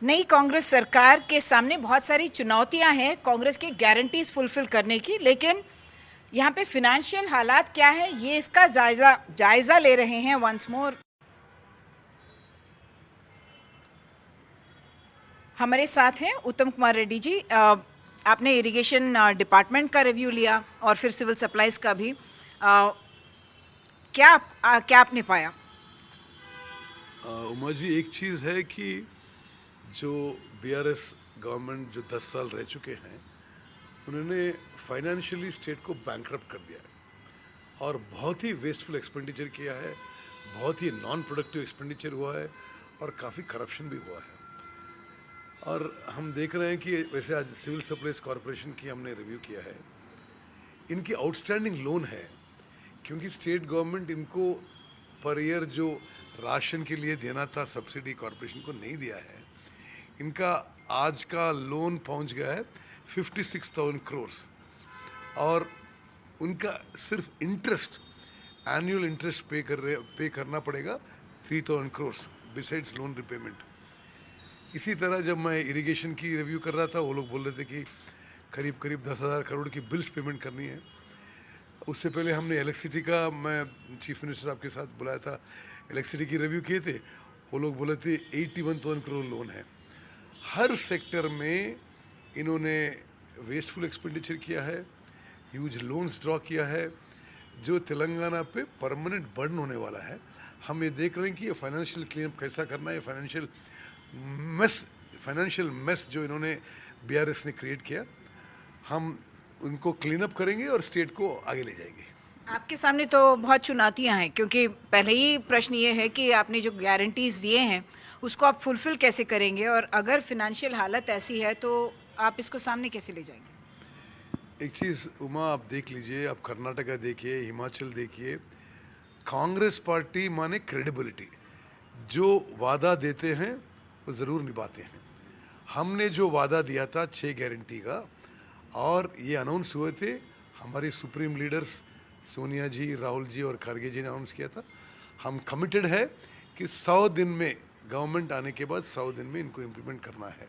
नई कांग्रेस सरकार के सामने बहुत सारी चुनौतियां हैं कांग्रेस की गारंटीज फुलफिल करने की, लेकिन यहाँ पे फिनेंशियल हालात क्या है ये इसका जायजा जायजा ले रहे हैं वंस मोर। हमारे साथ हैं उत्तम कुमार रेड्डी जी। आपने इरिगेशन डिपार्टमेंट का रिव्यू लिया और फिर सिविल सप्लाईज का भी। क्या आपने पाया? उमा जी, एक चीज़ है कि जो बीआरएस गवर्नमेंट जो 10 साल रह चुके हैं, उन्होंने फाइनेंशियली स्टेट को बैंकरप्ट कर दिया है और बहुत ही वेस्टफुल एक्सपेंडिचर किया है, बहुत ही नॉन प्रोडक्टिव एक्सपेंडिचर हुआ है और काफ़ी करप्शन भी हुआ है। और हम देख रहे हैं कि वैसे आज सिविल सप्लाईज कॉरपोरेशन की हमने रिव्यू किया है, इनकी आउटस्टैंडिंग लोन है क्योंकि स्टेट गवर्नमेंट इनको पर ईयर जो राशन के लिए देना था सब्सिडी कॉरपोरेशन को नहीं दिया है। इनका आज का लोन पहुंच गया है 56,000 करोड़ और उनका सिर्फ इंटरेस्ट, एनुअल इंटरेस्ट पे करना पड़ेगा 3,000 करोड़ बिसाइड्स लोन रिपेमेंट। इसी तरह जब मैं इरिगेशन की रिव्यू कर रहा था, वो लोग बोल रहे थे कि करीब करीब 10,000 करोड़ की बिल्स पेमेंट करनी है। उससे पहले हमने इलेक्ट्रिसिटी का, मैं चीफ मिनिस्टर साहब के साथ बुलाया था, इलेक्ट्रिसिटी की रिव्यू किए थे। वो लोग बोले थे 81,000 करोड़ लोन है। हर सेक्टर में इन्होंने वेस्टफुल एक्सपेंडिचर किया है, ह्यूज लोन्स ड्रॉ किया है, जो तेलंगाना पे परमानेंट बर्डन होने वाला है। हम ये देख रहे हैं कि ये फाइनेंशियल क्लीन अप कैसा करना है। फाइनेंशियल मेस जो इन्होंने बीआरएस ने क्रिएट किया, हम उनको क्लीन अप करेंगे और स्टेट को आगे ले जाएंगे। आपके सामने तो बहुत चुनौतियां हैं, क्योंकि पहले ही प्रश्न ये है कि आपने जो गारंटीज दिए हैं उसको आप फुलफिल कैसे करेंगे, और अगर फिनेंशियल हालत ऐसी है तो आप इसको सामने कैसे ले जाएंगे? एक चीज़ उमा, आप देख लीजिए, आप कर्नाटका देखिए, हिमाचल देखिए, कांग्रेस पार्टी माने क्रेडिबिलिटी। जो वादा देते हैं वो ज़रूर निभाते हैं। हमने जो वादा दिया था 6 गारंटी का, और ये अनाउंस हुए थे, हमारी सुप्रीम लीडर्स सोनिया जी, राहुल जी और खड़गे जी ने अनाउंस किया था। हम कमिटेड है कि 100 दिन में, गवर्नमेंट आने के बाद 100 दिन में इनको इम्प्लीमेंट करना है।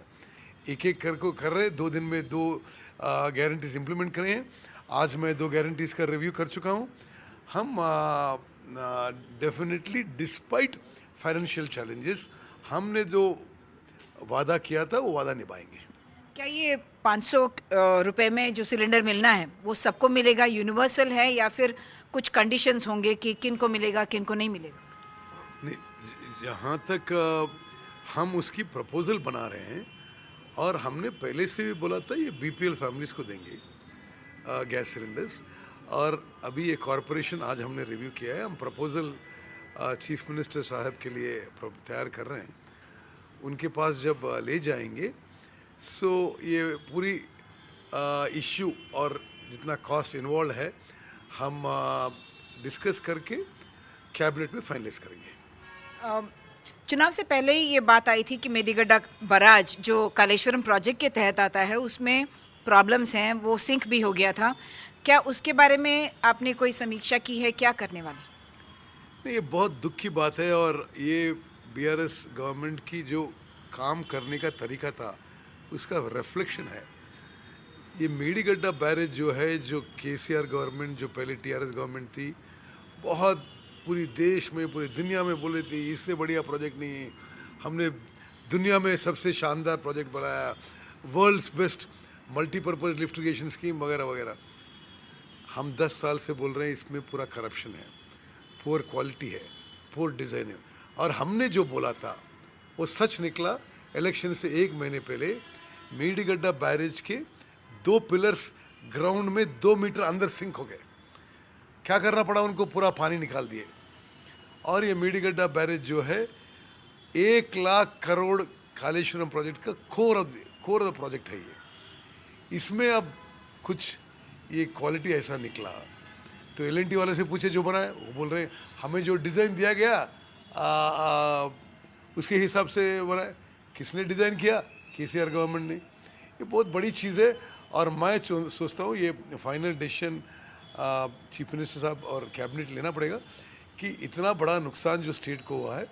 एक एक कर रहे, 2 दिन में 2 गारंटीज इम्प्लीमेंट करें हैं। आज मैं 2 गारंटीज का रिव्यू कर चुका हूँ। हम डेफिनेटली डिस्पाइट फाइनेंशियल चैलेंजेस, हमने जो वादा किया था वो वादा निभाएंगे। क्या ये 500 रुपए में जो सिलेंडर मिलना है वो सबको मिलेगा, यूनिवर्सल है, या फिर कुछ कंडीशंस होंगे कि किन को मिलेगा किन को नहीं मिलेगा? नहीं, जहाँ तक हम उसकी प्रपोजल बना रहे हैं, और हमने पहले से भी बोला था ये बीपीएल फैमिलीज को देंगे गैस सिलेंडर्स। और अभी ये कॉरपोरेशन आज हमने रिव्यू किया है, हम प्रपोजल चीफ मिनिस्टर साहब के लिए तैयार कर रहे हैं। उनके पास जब ले जाएंगे, सो ये पूरी इश्यू और जितना कॉस्ट इन्वॉल्व है, हम डिस्कस करके कैबिनेट में फाइनलाइज करेंगे। चुनाव से पहले ही ये बात आई थी कि मेदीगड्ढा बराज जो कालेश्वरम प्रोजेक्ट के तहत आता है उसमें प्रॉब्लम्स हैं, वो सिंक भी हो गया था। क्या उसके बारे में आपने कोई समीक्षा की है? क्या करने वाले? नहीं, ये बहुत दुख की बात है, और ये बीआरएस गवर्नमेंट की जो काम करने का तरीका था उसका रिफ्लेक्शन है। ये मेडीगड्ढा बैरेज जो है, जो केसीआर गवर्नमेंट, जो पहले टीआरएस गवर्नमेंट थी, बहुत पूरी देश में, पूरी दुनिया में बोले थे इससे बढ़िया प्रोजेक्ट नहीं है, हमने दुनिया में सबसे शानदार प्रोजेक्ट बनाया, world's best multipurpose lift irrigation scheme वगैरह वगैरह। हम 10 साल से बोल रहे हैं इसमें पूरा करप्शन है, पुअर क्वालिटी है, पुअर डिज़ाइन है, और हमने जो बोला था वो सच निकला। इलेक्शन से 1 महीने पहले मेडीगड्ढा बैरेज के 2 पिलर्स ग्राउंड में 2 मीटर अंदर सिंक हो गए। क्या करना पड़ा उनको? पूरा पानी निकाल दिए। और ये मेडीगड्ढा बैरेज जो है 1 लाख करोड़ कालेश्वरम प्रोजेक्ट का कोर ऑफ द प्रोजेक्ट है ये। इसमें अब कुछ ये क्वालिटी ऐसा निकला, तो एलएनटी वाले से पूछे जो बनाए, वो बोल रहे हैं हमें जो डिज़ाइन दिया गया उसके हिसाब से बनाए। किसने डिज़ाइन किया? केसीआर गवर्नमेंट ने। ये बहुत बड़ी चीज़ है, और मैं सोचता हूँ ये फाइनल डिसीजन चीफ मिनिस्टर साहब और कैबिनेट लेना पड़ेगा कि इतना बड़ा नुकसान जो स्टेट को हुआ है,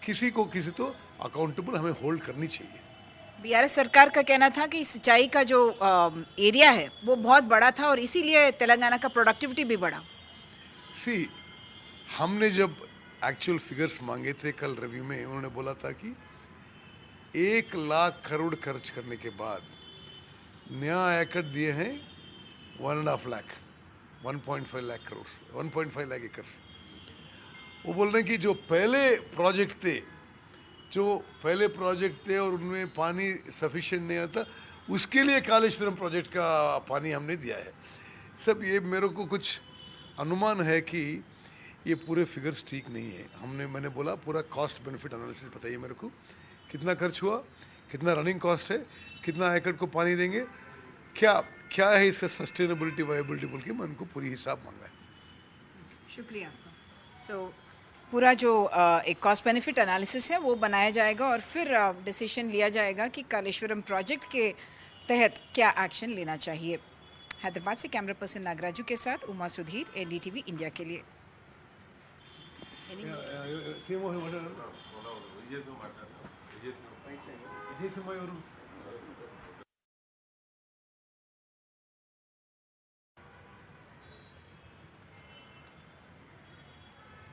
किसी तो अकाउंटेबल हमें होल्ड करनी चाहिए। बीआरएस सरकार का कहना था कि सिंचाई का जो एरिया है वो बहुत बड़ा था और इसीलिए तेलंगाना का प्रोडक्टिविटी भी बढ़ा। सी हमने जब एक्चुअल फिगर्स मांगे थे कल रिव्यू में, उन्होंने बोला था कि 1 लाख करोड़ खर्च करने के बाद नया एकड़ दिए हैं 1.5 लाख, 1.5 लाख करोड़, 1.5 लाख एकर्स। वो बोल रहे हैं कि जो पहले प्रोजेक्ट थे और उनमें पानी सफिशिएंट नहीं आता, उसके लिए कालेश्वरम प्रोजेक्ट का पानी हमने दिया है। सब ये मेरे को कुछ अनुमान है कि ये पूरे फिगर्स ठीक नहीं है। मैंने बोला पूरा कॉस्ट बेनिफिट एनालिसिस बताइए मेरे को, कितना खर्च हुआ, कितना रनिंग कॉस्ट है, कितना एकड़ को पानी देंगे, क्या है इसका सस्टेनेबिलिटी वायबिलिटी बोल के मैं उनको पूरी हिसाब मांगा है। शुक्रिया आपका। सो पूरा जो एक कॉस्ट बेनिफिट एनालिसिस है वो बनाया जाएगा और फिर डिसीजन लिया जाएगा कि कालेश्वरम प्रोजेक्ट के तहत क्या एक्शन लेना चाहिए। हैदराबाद से कैमरा पर्सन नागराजू के साथ उमा सुधीर, एनडीटीवी इंडिया के लिए।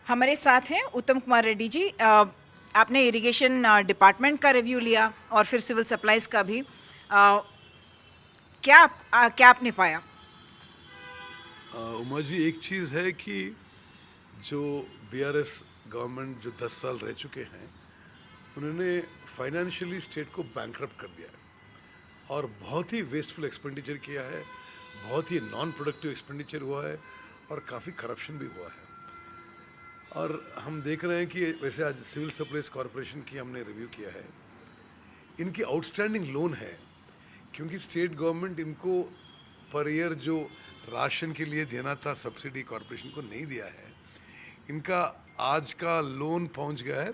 हमारे साथ हैं उत्तम कुमार रेड्डी जी। आपने इरिगेशन डिपार्टमेंट का रिव्यू लिया और फिर सिविल सप्लाईज का भी। क्या आपने पाया? उमा जी, एक चीज़ है कि जो बीआरएस गवर्नमेंट जो 10 साल रह चुके हैं, उन्होंने फाइनेंशियली स्टेट को बैंकरप्ट कर दिया है और बहुत ही वेस्टफुल एक्सपेंडिचर किया है, बहुत ही नॉन प्रोडक्टिव एक्सपेंडिचर हुआ है और काफ़ी करप्शन भी हुआ है। और हम देख रहे हैं कि वैसे आज सिविल सप्लाईज कॉरपोरेशन की हमने रिव्यू किया है, इनकी आउटस्टैंडिंग लोन है क्योंकि स्टेट गवर्नमेंट इनको पर ईयर जो राशन के लिए देना था सब्सिडी कॉरपोरेशन को नहीं दिया है। इनका आज का लोन पहुंच गया है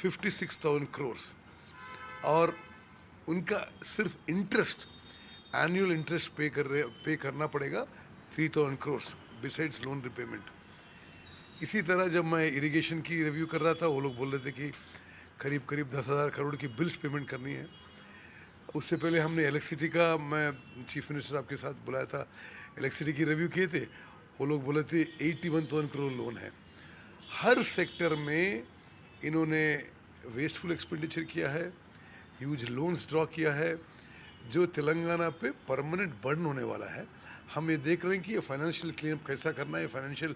56,000 करोड़ और उनका सिर्फ इंटरेस्ट, एनुअल इंटरेस्ट पे करना पड़ेगा 3,000 करोड़ बिसाइड्स लोन रिपेमेंट। इसी तरह जब मैं इरिगेशन की रिव्यू कर रहा था, वो लोग बोल रहे थे कि करीब 10,000 करोड़ की बिल्स पेमेंट करनी है। उससे पहले हमने इलेक्ट्रिसिटी का, मैं चीफ मिनिस्टर साहब के साथ बुलाया था, इलेक्ट्रिसिटी की रिव्यू किए थे। वो लोग बोले थे 81,000 करोड़ लोन है। हर सेक्टर में इन्होंने वेस्टफुल एक्सपेंडिचर किया है, ह्यूज लोन्स ड्रॉ किया है, जो तेलंगाना पे परमानेंट बर्डन होने वाला है। हम ये देख रहे हैं कि ये फाइनेंशियल क्लीन अप कैसा करना है, फाइनेंशियल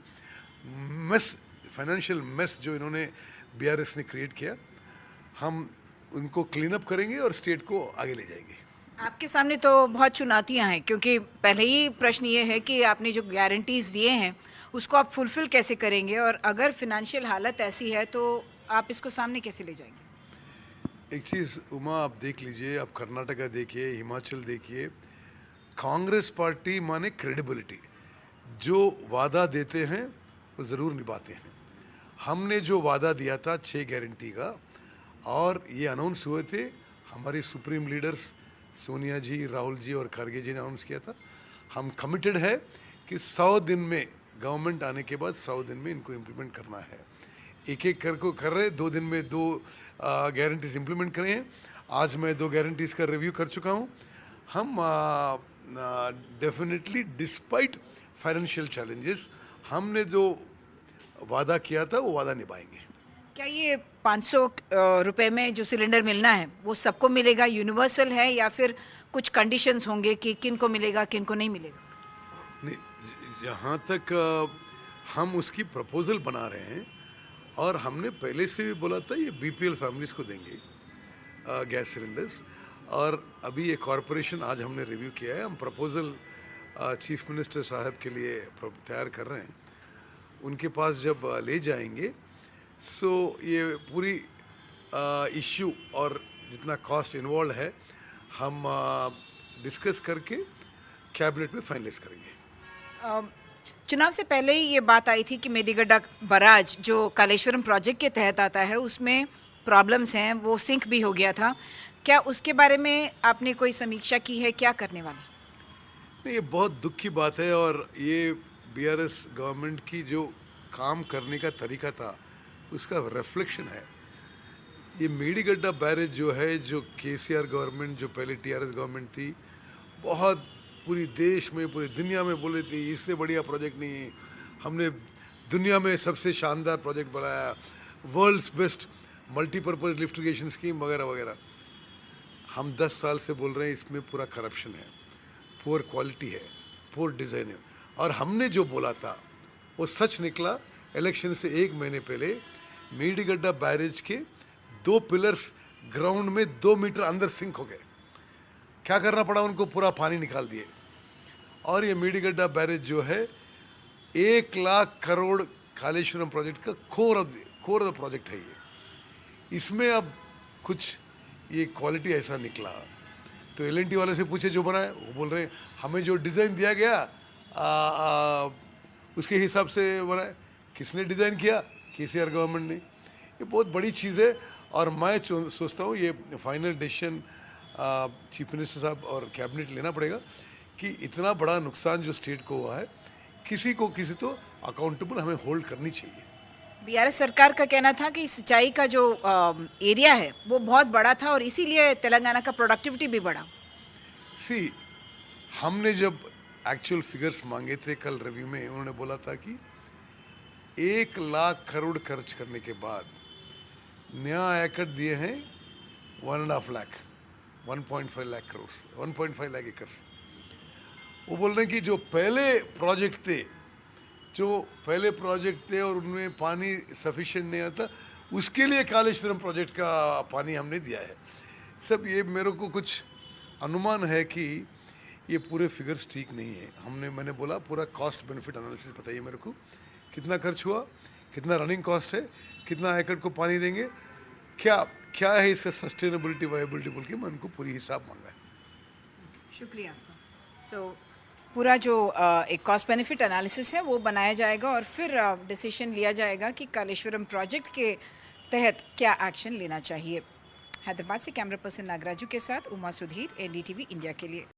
मेस जो इन्होंने बीआरएस ने क्रिएट किया, हम उनको क्लीन अप करेंगे और स्टेट को आगे ले जाएंगे। आपके सामने तो बहुत चुनौतियां हैं, क्योंकि पहले ही प्रश्न ये है कि आपने जो गारंटीज दिए हैं उसको आप फुलफिल कैसे करेंगे, और अगर फिनेंशियल हालत ऐसी है तो आप इसको सामने कैसे ले जाएंगे? एक चीज़ उमा, आप देख लीजिए, आप कर्नाटका देखिए, हिमाचल देखिए, कांग्रेस पार्टी माने क्रेडिबिलिटी, जो वादा देते हैं वो ज़रूर निभाते हैं। हमने जो वादा दिया था 6 गारंटी का, और ये अनाउंस हुए थे, हमारे सुप्रीम लीडर्स सोनिया जी, राहुल जी और खड़गे जी ने अनाउंस किया था। हम कमिटेड है कि 100 दिन में, गवर्नमेंट आने के बाद 100 दिन में इनको इम्प्लीमेंट करना है। एक कर रहे, 2 दिन में 2 गारंटीज इम्प्लीमेंट करें हैं। आज मैं 2 गारंटीज का रिव्यू कर चुका हूँ। हम डेफिनेटली डिस्पाइट फाइनेंशियल चैलेंजेस, हमने जो वादा किया था वो वादा निभाएंगे। क्या ये 500 रुपए में जो सिलेंडर मिलना है वो सबको मिलेगा, यूनिवर्सल है, या फिर कुछ कंडीशंस होंगे कि किन को मिलेगा किन को नहीं मिलेगा? नहीं, जहाँ तक हम उसकी प्रपोजल बना रहे हैं, और हमने पहले से भी बोला था ये बीपीएल फैमिलीज को देंगे गैस सिलेंडर्स। और अभी ये कॉरपोरेशन आज हमने रिव्यू किया है, हम प्रपोजल चीफ मिनिस्टर साहब के लिए तैयार कर रहे हैं। उनके पास जब ले जाएंगे, सो ये पूरी इश्यू और जितना कॉस्ट इन्वॉल्व है हम डिस्कस करके कैबिनेट में फाइनलाइज करेंगे। चुनाव से पहले ही ये बात आई थी कि मेदीगड्डा बराज जो कालेश्वरम प्रोजेक्ट के तहत आता है उसमें प्रॉब्लम्स हैं, वो सिंक भी हो गया था। क्या उसके बारे में आपने कोई समीक्षा की है, क्या करने वाले? नहीं, ये बहुत दुख की बात है, और ये बीआरएस गवर्नमेंट की जो काम करने का तरीका था उसका रिफ्लेक्शन है। ये मेडीगड्डा बैरेज जो है, जो केसीआर गवर्नमेंट, जो पहले टीआरएस गवर्नमेंट थी, बहुत पूरी देश में, पूरी दुनिया में बोले थे इससे बढ़िया प्रोजेक्ट नहीं है, हमने दुनिया में सबसे शानदार प्रोजेक्ट बनाया, world's best multipurpose lift irrigation scheme वगैरह वगैरह। हम 10 साल से बोल रहे हैं इसमें पूरा करप्शन है, पुअर क्वालिटी है, पुअर डिज़ाइन है, और हमने जो बोला था वो सच निकला। इलेक्शन से 1 महीने पहले मेडीगड्डा बैरेज के 2 पिलर्स ग्राउंड में 2 मीटर अंदर सिंक हो गए। क्या करना पड़ा उनको, पूरा पानी निकाल दिए। और ये मेडीगड्डा बैरेज जो है 1 लाख करोड़ कालेश्वरम प्रोजेक्ट का कोर ऑफ द प्रोजेक्ट है ये। इसमें अब कुछ ये क्वालिटी ऐसा निकला, तो एलएनटी वाले से पूछे जो बनाए, वो बोल रहे हैं हमें जो डिज़ाइन दिया गया उसके हिसाब से बनाए। किसने डिज़ाइन किया? केसीआर गवर्नमेंट ने। ये बहुत बड़ी चीज़ है, और मैं सोचता हूँ ये फाइनल डिसीजन चीफ मिनिस्टर साहब और कैबिनेट लेना पड़ेगा कि इतना बड़ा नुकसान जो स्टेट को हुआ है, किसी तो अकाउंटेबल हमें होल्ड करनी चाहिए। बीआरएस सरकार का कहना था कि सिंचाई का जो एरिया है वो बहुत बड़ा था और इसीलिए तेलंगाना का प्रोडक्टिविटी भी बढ़ा। सी, हमने जब एक्चुअल फिगर्स मांगे थे कल रिव्यू में, उन्होंने बोला था कि 1 लाख करोड़ खर्च करने के बाद नया एकड़ दिए हैं 1.5 लाख, 1.5 लाख करोड़, 1.5 लाख एकर्स। वो बोल रहे हैं कि जो पहले प्रोजेक्ट थे और उनमें पानी सफिशिएंट नहीं आता, उसके लिए कालेश्वरम प्रोजेक्ट का पानी हमने दिया है। सब ये मेरे को कुछ अनुमान है कि ये पूरे फिगर्स ठीक नहीं है। मैंने बोला पूरा कॉस्ट बेनिफिट एनालिसिस बताइए मेरे को, कितना खर्च हुआ, कितना रनिंग कॉस्ट है, कितना एकड़ को पानी देंगे, क्या है इसका सस्टेनेबिलिटी वायबिलिटी बोल के मैं उनको पूरी हिसाब मांगा है। शुक्रिया आपका। सो पूरा जो एक कॉस्ट बेनिफिट एनालिसिस है वो बनाया जाएगा और फिर डिसीजन लिया जाएगा कि कालेश्वरम प्रोजेक्ट के तहत क्या एक्शन लेना चाहिए। हैदराबाद से कैमरा पर्सन नागराजू के साथ उमा सुधीर, एनडीटीवी इंडिया के लिए।